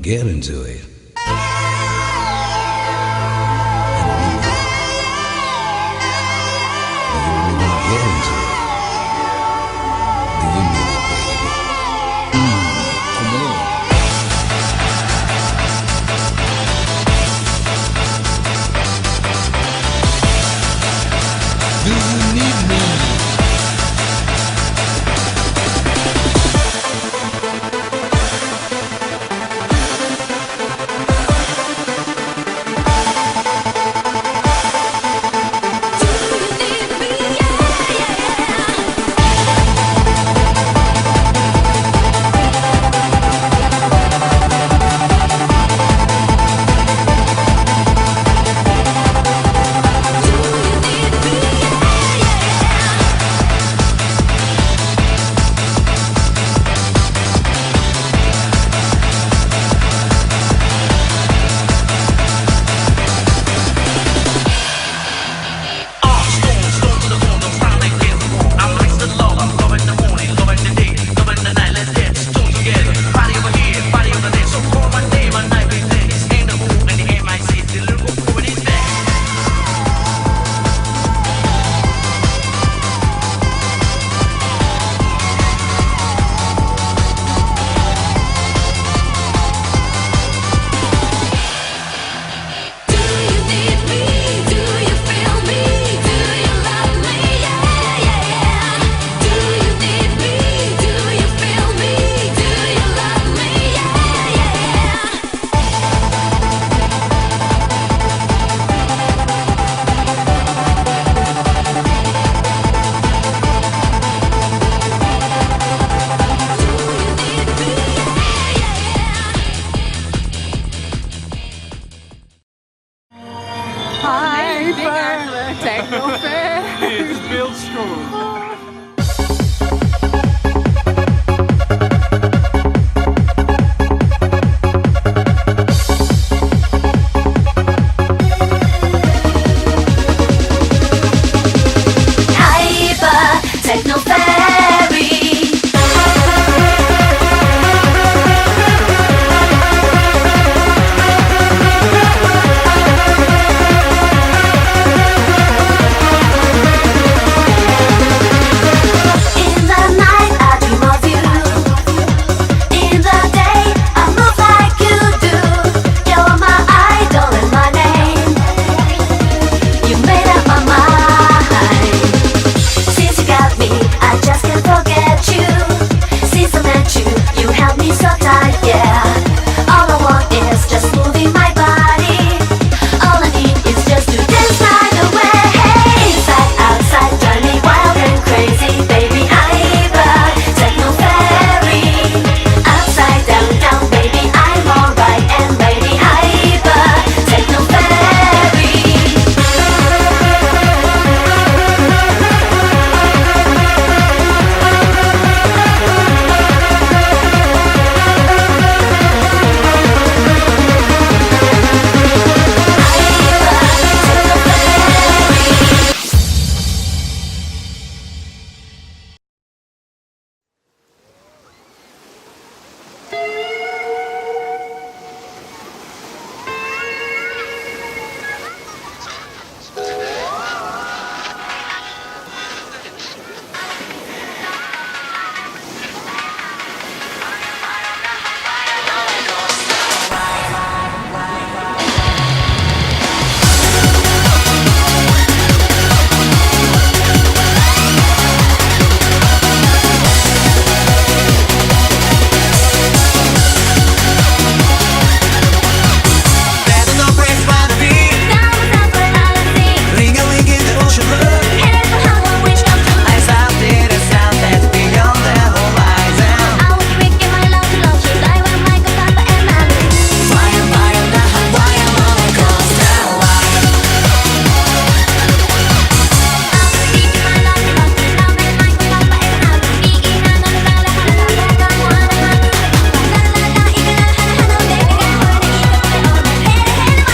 get into it. Techno fan. It's beeldschoon. Techno Fairy. In the night I dream of you. In the day I move like you do. You're my idol and my name. You made up my mind. Since you got me, I just can't forget you. Since I met you, you held me so tight, yeah. All I want is just moving my body. All I need is just to dance right away. Inside, outside, drive me wild and crazy. Baby, I'm a techno fairy. Upside down, down, baby, I'm alright. And baby, I'm a techno fairy.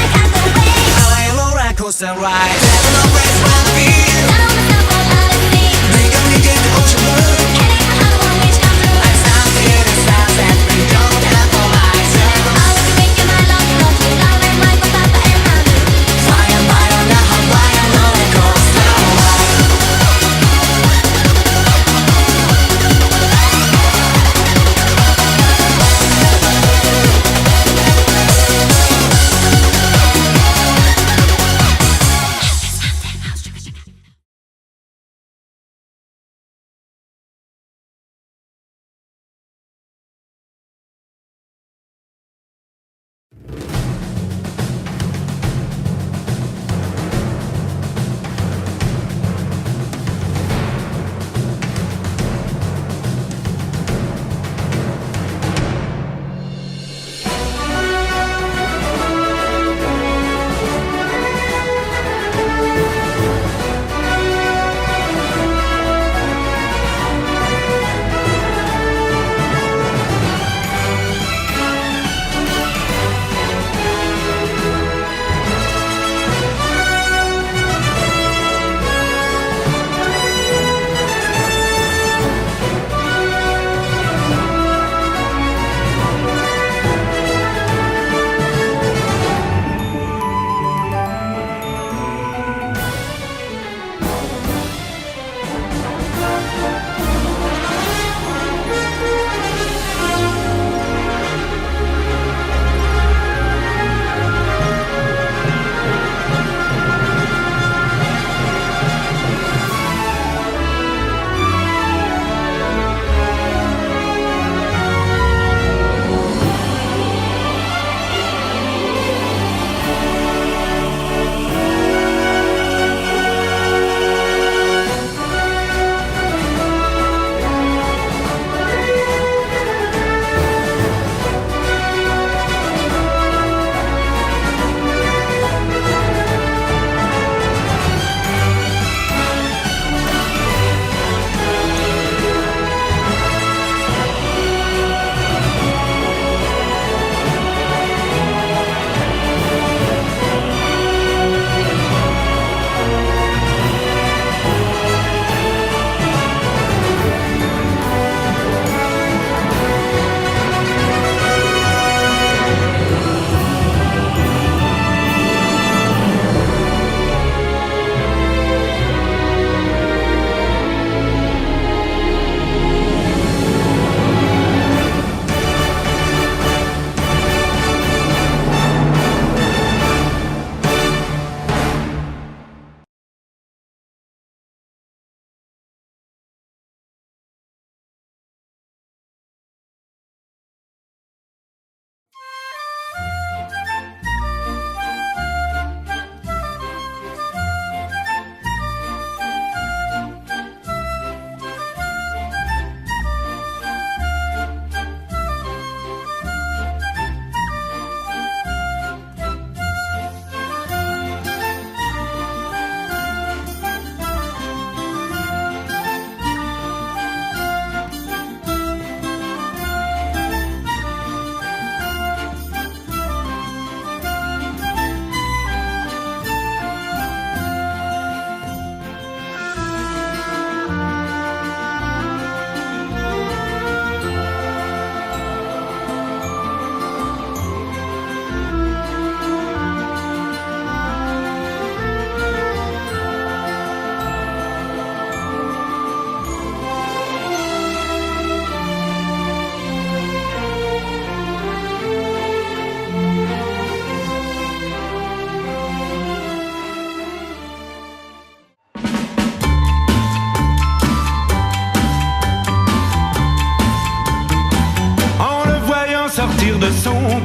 Hawaiian rollercoaster ride. Having no breaks by the beat. Bring a week in the ocean blue. I sound here the sounds that we don't have no lights.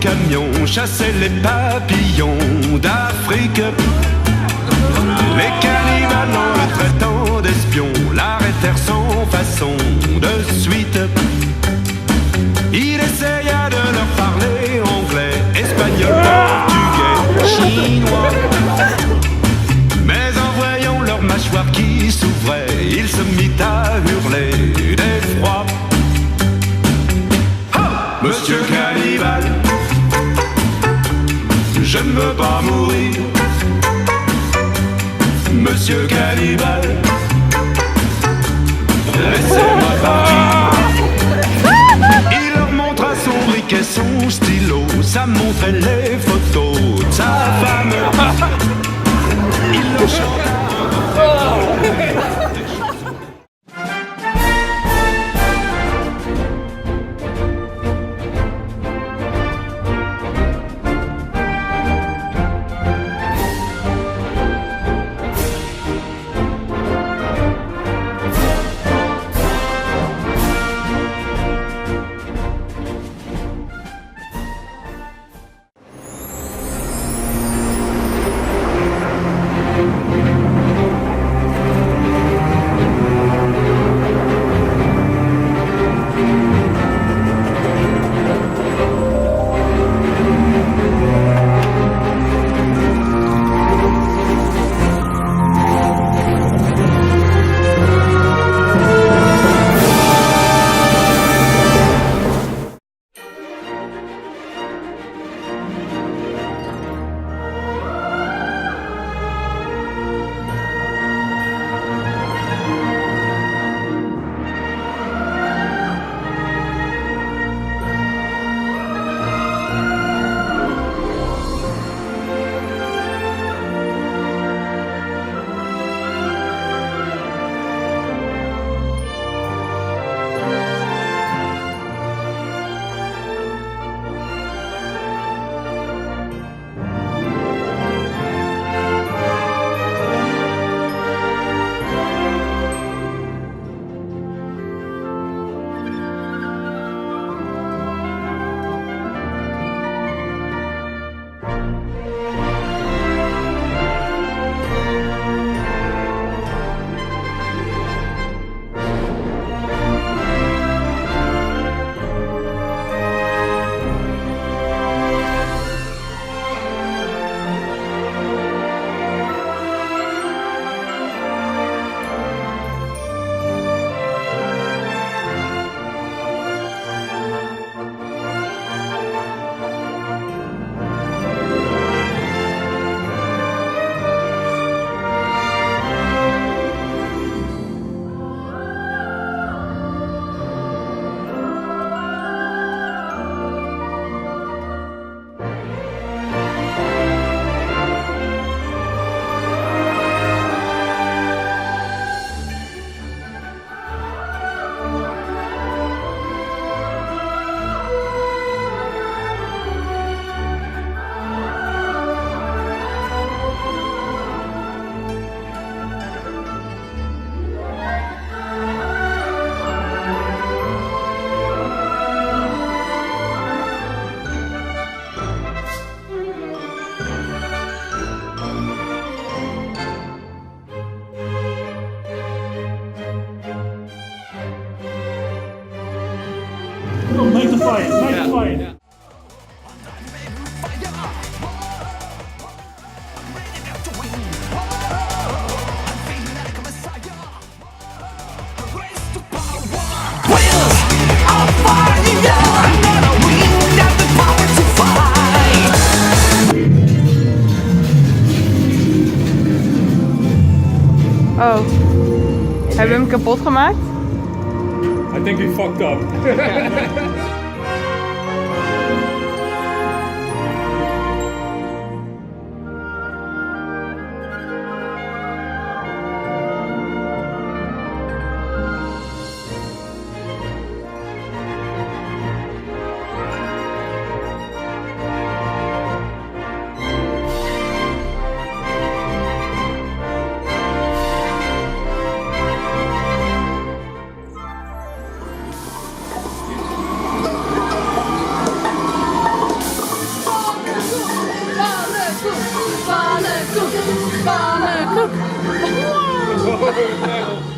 camion chassait les papillons d'Afrique. Les cannibales en le traitant d'espion l'arrêtèrent sans façon de suite. Il essaya de leur parler anglais, espagnol, portugais, chinois. Mais en voyant leur mâchoire qui s'ouvrait, il se mit à hurler d'effroi. Monsieur Cannibal, je ne veux pas mourir. Monsieur Cannibal, laissez-moi partir. Il leur montra son briquet, son stylo, ça montrait les photos de sa femme. Il leur chanta. Make the fight, make the fight. Yeah. Oh, hebben we hem kapot gemaakt? I think we fucked up. Oh, no.